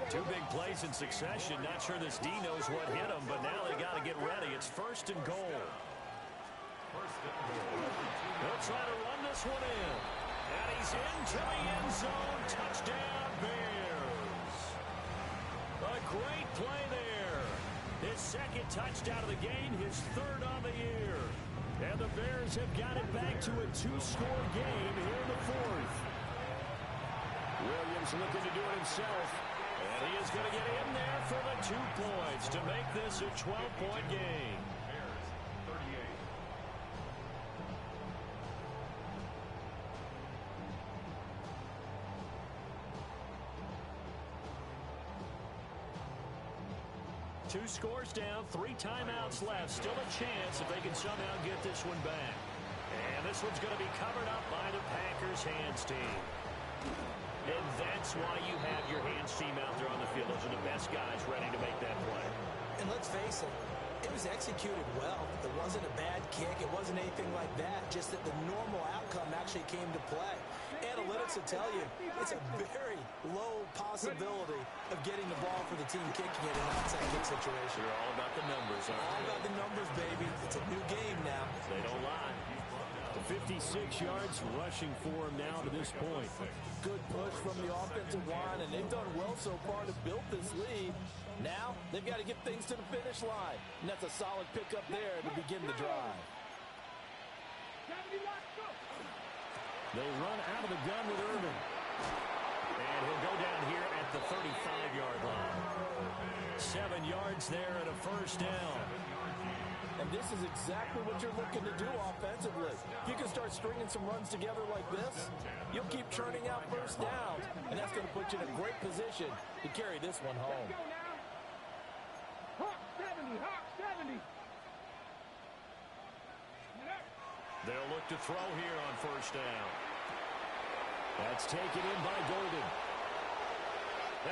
Two big plays in succession. Not sure this D knows what hit him, but now they got to get ready. It's 1st and goal. They'll try to run this one in. And he's into the end zone. Touchdown, Bears. A great play there. His 2nd touchdown of the game, his 3rd on the year. And the Bears have got it back to a 2-score game here in the 4th. Williams looking to do it himself. And he is going to get in there for the 2 points to make this a 12-point game. Bears, 38. Two scores down, 3 timeouts left. Still a chance if they can somehow get this one back. And this one's going to be covered up by the Packers hands team. And that's why you have your hands team out there on the field. Those are the best guys ready to make that play. And let's face it, it was executed well. It wasn't a bad kick. It wasn't anything like that. Just that the normal outcome actually came to play. Analytics will tell you it's a very low possibility of getting the ball for the team kicking it in an outside kick situation. They're all about the numbers, aren't they? All about the numbers, baby. It's a new game now. They don't lie. 56 yards rushing for him now to this point. Good push from the offensive line, and they've done well so far to build this lead. Now, they've got to get things to the finish line. And that's a solid pickup there to begin the drive. They run out of the gun with Irvin. And he'll go down here at the 35-yard line. 7 yards there and a 1st down. And this is exactly what you're looking to do offensively. If you can start stringing some runs together like this, you'll keep churning out 1st downs, and that's going to put you in a great position to carry this one home. Hawk 70, Hawk 70. They'll look to throw here on 1st down. That's taken in by Golden.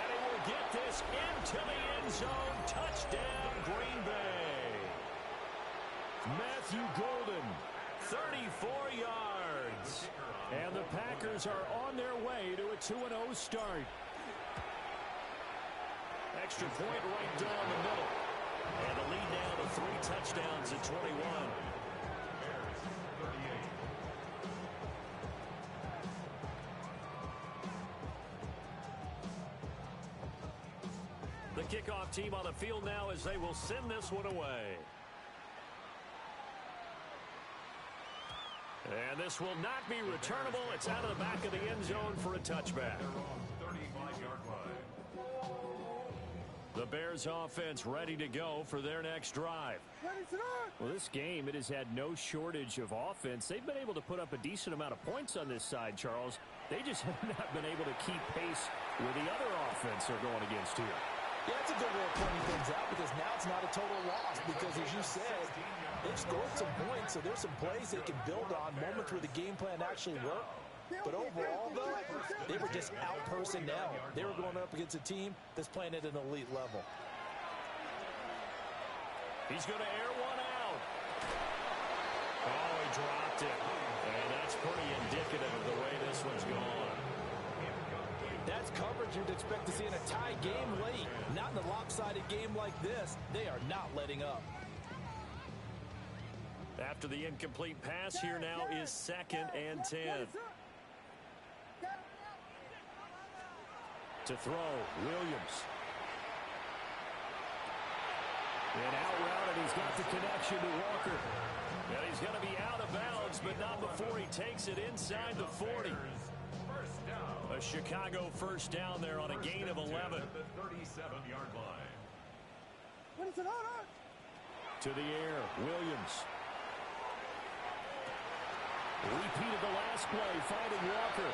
And he will get this into the end zone. Touchdown, Green Bay. Matthew Golden, 34 yards. and the Packers are on their way to a 2-0 start. Extra point right down the middle. And the lead now to 3 touchdowns at 21. The kickoff team on the field now as they will send this one away. And this will not be returnable. It's out of the back of the end zone for a touchback. 35-yard line. The Bears offense ready to go for their next drive. Well, this game, it has had no shortage of offense. They've been able to put up a decent amount of points on this side, Charles. They just have not been able to keep pace with the other offense they're going against here. Yeah, that's a good way of pointing things out because now it's not a total loss because, as you said, they've scored some points, so there's some plays they can build on, moments where the game plan actually worked. But overall, though, they were just out-personnel. They were going up against a team that's playing at an elite level. He's going to air one out. Oh, he dropped it. And that's pretty indicative of the way this one's gone. That's coverage you'd expect to see in a tie game late. Not in a lopsided game like this. They are not letting up. After the incomplete pass, here now is 2nd and 10. To throw, Williams. And out route, and he's got the connection to Walker. And he's going to be out of bounds, but not before he takes it inside the 40. A Chicago 1st down there on a gain of 11. At the 37-yard line. To the air, Williams. Repeat of the last play, finding Walker.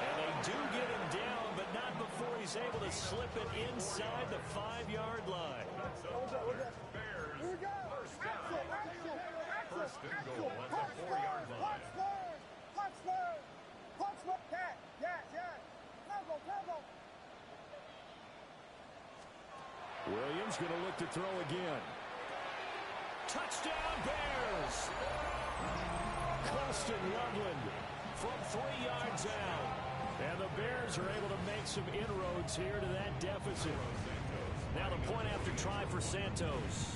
And they do get him down, but not before he's able to slip it inside the 5-yard line. Bears, 1st down. 1st and goal at the 4-yard line. Williams going to look to throw again. Touchdown, Bears! Close Austin Loveland from 3 yards out. And the Bears are able to make some inroads here to that deficit. Now the point after try for Santos.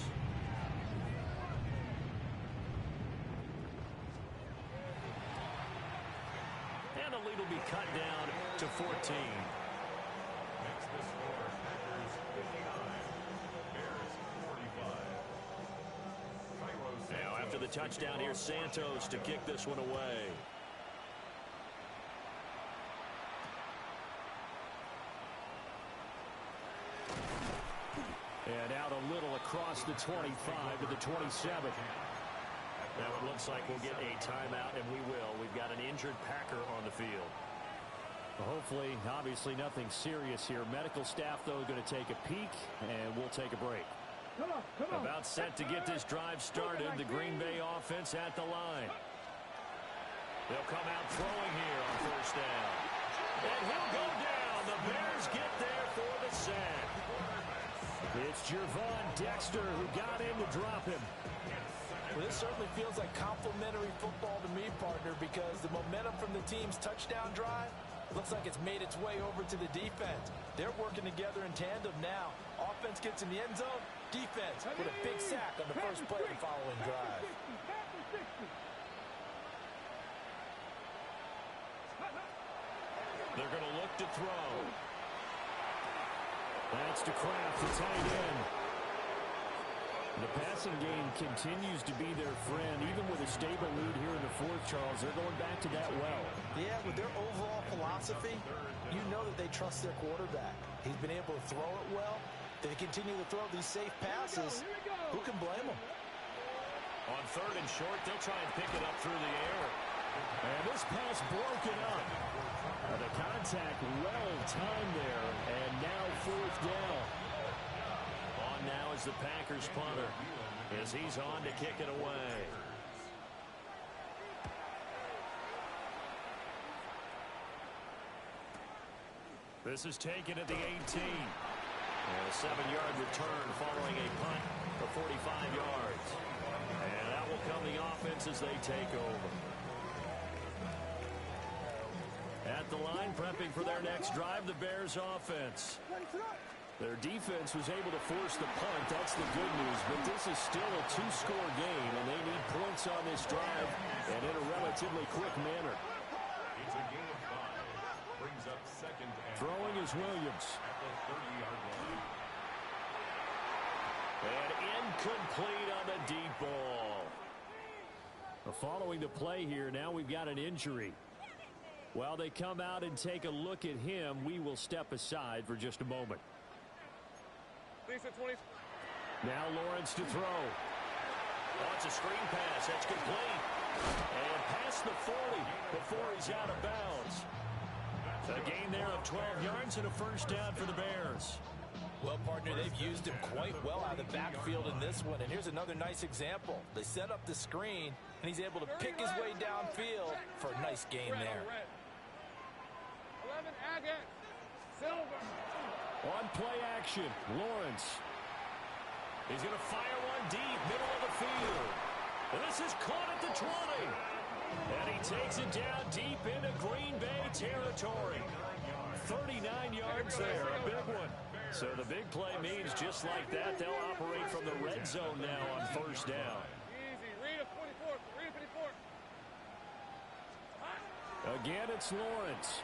And the lead will be cut down to 14. Makes the score Packers 59, Bears 45. Now after the touchdown, here's Santos to kick this one away. And out a little across the 25 to the 27. Now it looks like we'll get a timeout, and we will. We've got an injured Packer on the field. Hopefully, obviously nothing serious here. Medical staff, though, going to take a peek, and we'll take a break. Come on. About set to get this drive started. The Green Bay offense at the line. They'll come out throwing here on first down. And he'll go down. The Bears get there for the sack. It's Gervon Dexter who got in to drop him. Well, this certainly feels like complimentary football to me, partner, because the momentum from the team's touchdown drive looks like it's made its way over to the defense. They're working together in tandem now. Offense gets in the end zone. Defense with a big sack on the first play of the following drive. They're going to look to throw. That's to Kraft, the tight end. The passing game continues to be their friend. Even with a stable lead here in the fourth, Charles, they're going back to that well. Yeah, with their overall philosophy, you know that they trust their quarterback. He's been able to throw it well. They continue to throw these safe passes. Who can blame them? On third and short, they'll try and pick it up through the air. And this pass broken up. The contact well timed there, and now fourth down. On now is the Packers punter as he's on to kick it away. This is taken at the 18. And a 7-yard return following a punt of 45 yards. And that will come the offense as they take over. At the line, prepping for their next drive, the Bears offense. Their defense was able to force the punt. That's the good news. But this is still a 2-score game, and they need points on this drive and in a relatively quick manner. It's a game of 5. Brings up second and Throwing is Williams. at the 30-yard line. And incomplete on the deep ball. Following the play here, now we've got an injury. While they come out and take a look at him, we will step aside for just a moment. Now Lawrence to throw. Oh, it's a screen pass. That's complete. And past the 40 before he's out of bounds. A gain there of 12 yards and a first down for the Bears. Well, partner, they've used him quite well out of the backfield in this one. And here's another nice example. They set up the screen, and he's able to pick his way downfield for a nice gain there. 11 Agate. Silver. On play action, Lawrence. He's going to fire one deep, middle of the field. And this is caught at the 20. And he takes it down deep into Green Bay territory. 39 yards there, a big one. So the big play means just like that, they'll operate from the red zone now on first down. Easy. Read a 44. Read a 54. Again, it's Lawrence.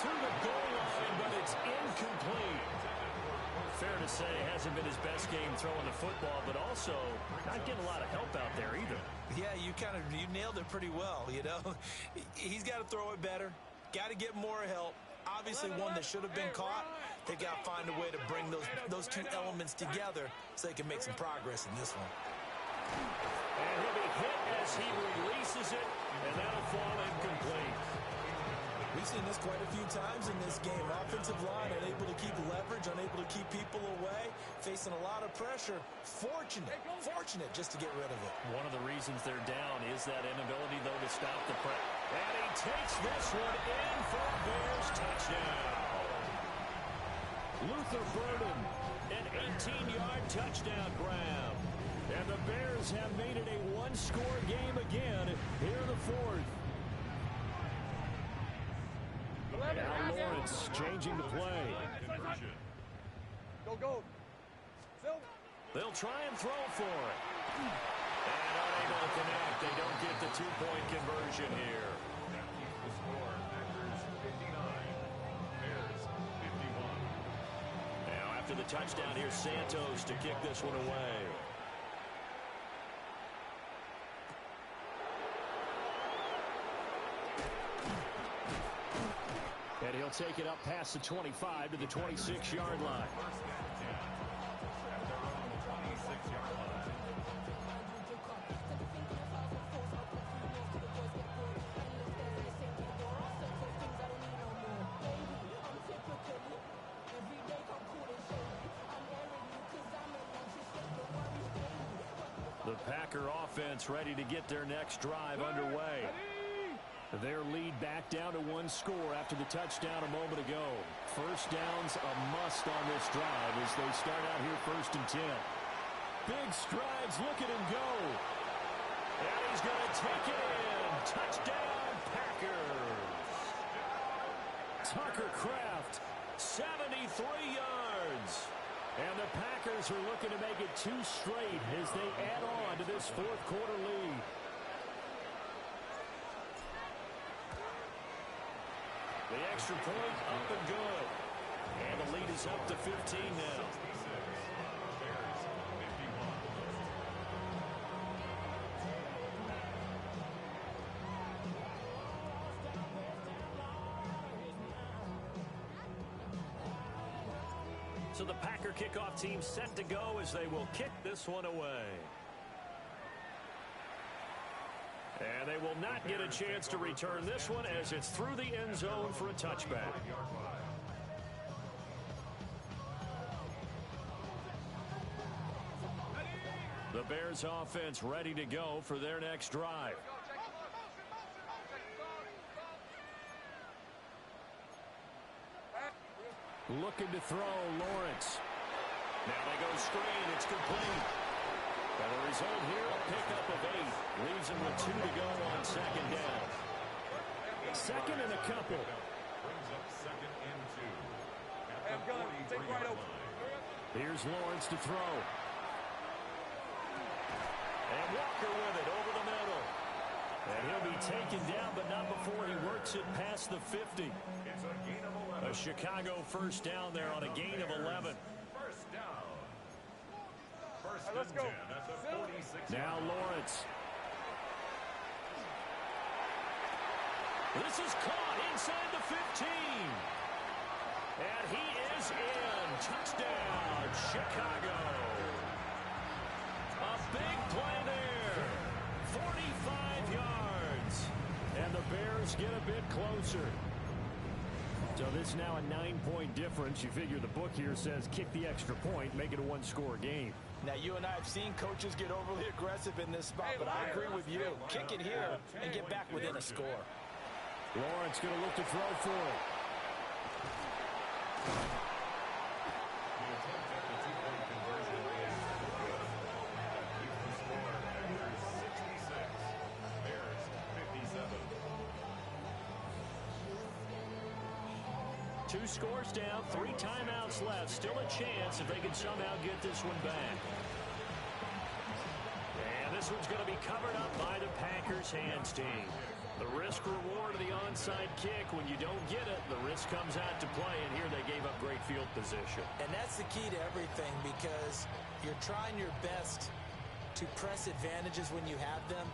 To the goal line, but it's incomplete. Fair to say, it hasn't been his best game throwing the football, but also not getting a lot of help out there either. Yeah, you nailed it pretty well, you know. He's got to throw it better. Got to get more help. Obviously one that should have been caught. They got to find a way to bring those two elements together so they can make some progress in this one. And he'll be hit as he releases it, and that'll fall incomplete. We've seen this quite a few times in this game. Offensive line unable to keep leverage, unable to keep people away, facing a lot of pressure. Fortunate just to get rid of it. One of the reasons they're down is that inability, though, to stop the press. And he takes this one in for a Bears touchdown. Luther Burden, An 18-yard touchdown grab. And And the Bears have made it a one-score game again here in the fourth. Now Lawrence changing the play. Go. Silver. They'll try and throw for it. And unable to connect. They don't get the two-point conversion here. That keeps the score. Packers 59. Bears 51. Now after the touchdown, here's Santos to kick this one away. And he'll take it up past the 25 to the 26-yard line. First and 10 at their own 26-yard line. The Packer offense ready to get their next drive underway. Their lead back down to one score after the touchdown a moment ago. First down's a must on this drive as they start out here first and 10. Big strides, look at him go. And he's going to take it in. Touchdown, Packers. Tucker Kraft, 73 yards. and the Packers are looking to make it two straight as they add on to this fourth quarter lead. The extra point up and good. And the lead is up to 15 now. So the Packer kickoff team set to go as they will kick this one away. And they will not get a chance to return this one as it's through the end zone for a touchback. The Bears offense ready to go for their next drive. Looking to throw, Lawrence. Now they go screen. It's complete. And the result here, a pickup of 8. Leaves them with 2 to go on second down. Second and a couple. Brings up second and 2. Have gun. Take right over. Here's Lawrence to throw. And Walker with it over the middle. And he'll be taken down, but not before he works it past the 50. It's a gain of 11. A Chicago first down there on a gain of 11. First down. First Let's and go. 10 at the 46. Now Lawrence. This is caught inside the 15. And he is in. Touchdown, Chicago. A big play there. 45 yards. And the Bears get a bit closer. So this is now a 9-point difference. You figure the book here says kick the extra point, make it a one-score game. Now, you and I have seen coaches get overly aggressive in this spot, but I agree with you. Kick it here and get back within a score. Lawrence going to look to throw for it. The attempt at the two-point conversion is good. That keeps the score. Packers 66. Bears 57. 2 scores down, 3 timeouts left. Still a chance if they can somehow get this one back. And this one's going to be covered up by the Packers hands team. The risk-reward of the onside kick. When you don't get it, the risk comes out to play, and here they gave up great field position. And that's the key to everything, because you're trying your best to press advantages when you have them,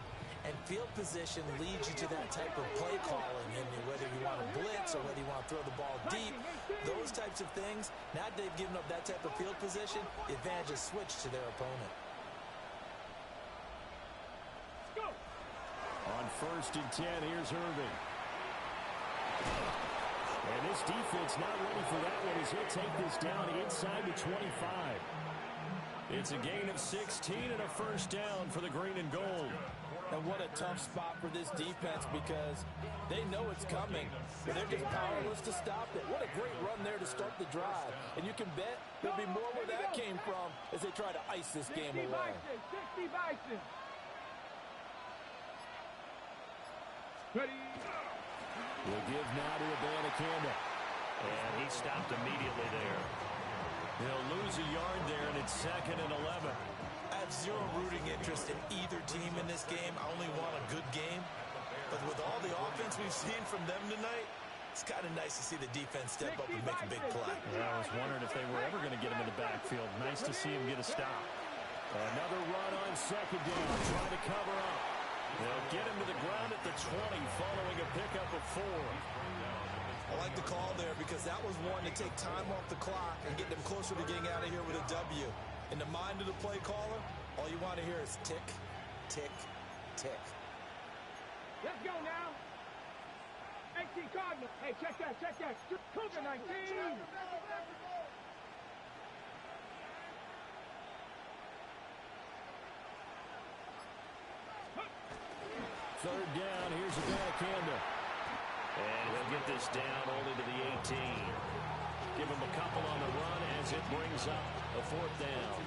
and field position leads you to that type of play calling, and whether you want to blitz or whether you want to throw the ball deep, those types of things. Now they've given up that type of field position, the advantage is switched to their opponent. On first and 10, here's Irving. And this defense not ready for that one as he'll take this down inside the 25. It's a gain of 16 and a first down for the green and gold. Now, what a tough spot for this defense because they know it's coming, but they're just powerless to stop it. What a great run there to start the drive. And you can bet there'll be more where that came from as they try to ice this game away. 60 Bison. We'll give now to Abanikanda. And he stopped immediately there. They'll lose a yard there, and it's 2nd and 11. I have zero rooting interest in either team in this game. I only want a good game. But with all the offense we've seen from them tonight, it's kind of nice to see the defense step up and make a big play. Yeah, I was wondering if they were ever going to get him in the backfield. Nice to see him get a stop. Another run on 2nd down, trying to cover up. They'll get him to the ground at the 20 following a pickup of 4. I like the call there because that was one to take time off the clock and get them closer to getting out of here with a W. In the mind of the play caller, all you want to hear is tick, tick, tick. Let's go now. 18 Cardinals. Hey, check that, check that. Cougar 19. Third down, here's Abanikanda. And he'll get this down only to the 18. Give him a couple on the run as it brings up a 4th down.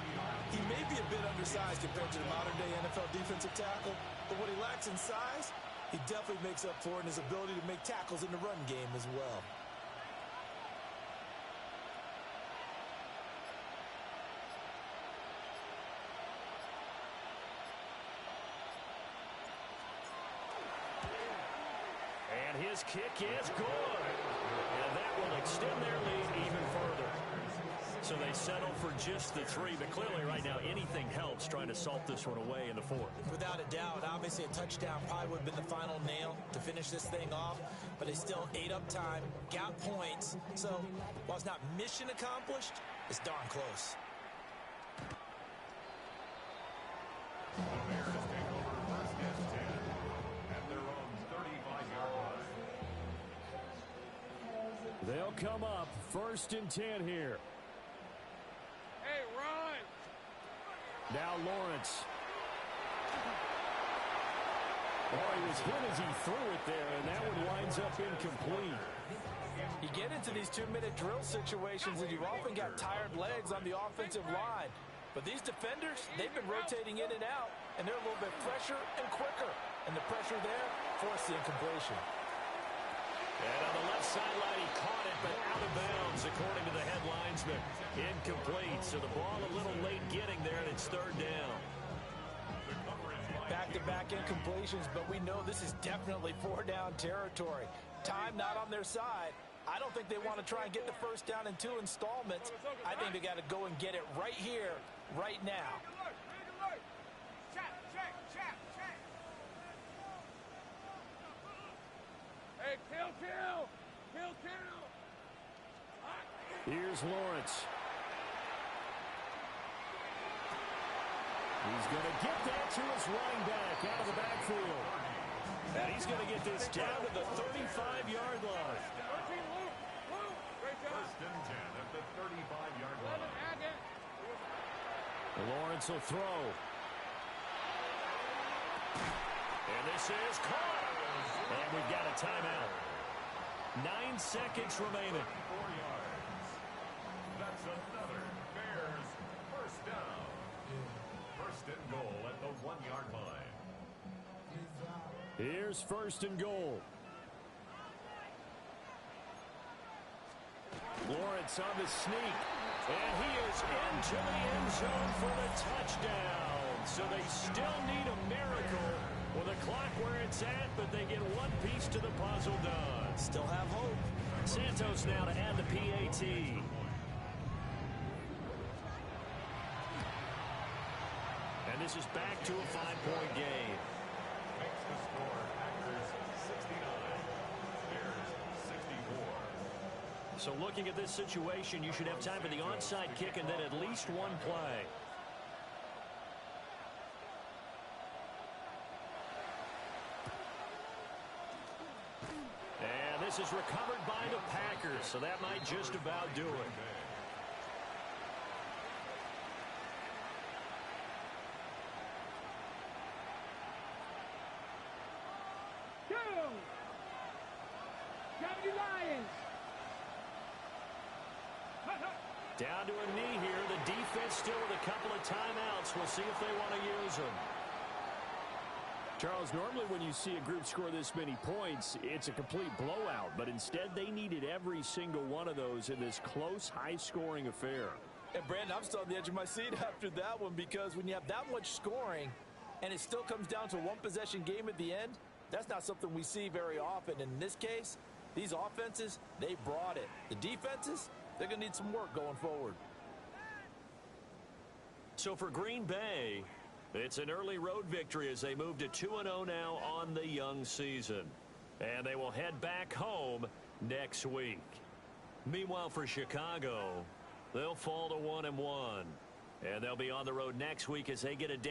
He may be a bit undersized compared to the modern-day NFL defensive tackle, but what he lacks in size, he definitely makes up for in his ability to make tackles in the run game as well. And his kick is good. And that will extend their lead even further. So they settle for just the 3, but clearly right now anything helps trying to salt this one away in the 4th. Without a doubt, obviously a touchdown probably would have been the final nail to finish this thing off, but they still ate up time, got points, so while it's not mission accomplished, it's darn close. The Bears take over 1st and 10 at their own 35-yard line. They'll come up 1st and 10 here. Hey, run. Now Lawrence. Oh, he was hit as he threw it there, and that one winds up incomplete. You get into these 2-minute drill situations, and you've often got tired legs on the offensive line. But these defenders, they've been rotating in and out, and they're a little bit fresher and quicker. And the pressure there forced the incompletion. And on the left sideline, he caught it, but out of bounds, according to the head linesman. Incomplete, so the ball a little late getting there, and it's 3rd down. Back-to-back incompletions, but we know this is definitely 4-down territory. Time not on their side. I don't think they want to try and get the 1st down in 2 installments. I think they got to go and get it right here, right now. Hey, kill. Here's Lawrence. He's going to get that to his running back out of the backfield. And he's going to get this down to the 35-yard line. 1st and 10 at the 35-yard line. Lawrence will throw. And this is caught. And we've got a timeout. 9 seconds remaining. 4 yards. That's another Bears 1st down. 1st and goal at the 1-yard line. Here's 1st and goal. Lawrence on the sneak. And he is into the end zone for the touchdown. So they still need a miracle with the clock where it's at, but they get one piece to the puzzle done. Still have hope. Santos now to add the PAT. And this is back to a 5-point game. Makes the score Packers 69, Bears 64. So looking at this situation, you should have time for the onside kick and then at least one play. And this is recovered by the Packers, so that might just about do it. 70 Lions. Down to a knee here. The defense still with a couple of timeouts. We'll see if they want to use them. Charles, normally when you see a group score this many points, it's a complete blowout. But instead, they needed every single one of those in this close, high-scoring affair. And, Brandon, I'm still on the edge of my seat after that one because when you have that much scoring and it still comes down to a one-possession game at the end, that's not something we see very often. And in this case, these offenses, they brought it. The defenses, they're going to need some work going forward. So for Green Bay, it's an early road victory as they move to 2-0 now on the young season. And they will head back home next week. Meanwhile, for Chicago, they'll fall to 1-1. And they'll be on the road next week as they get a day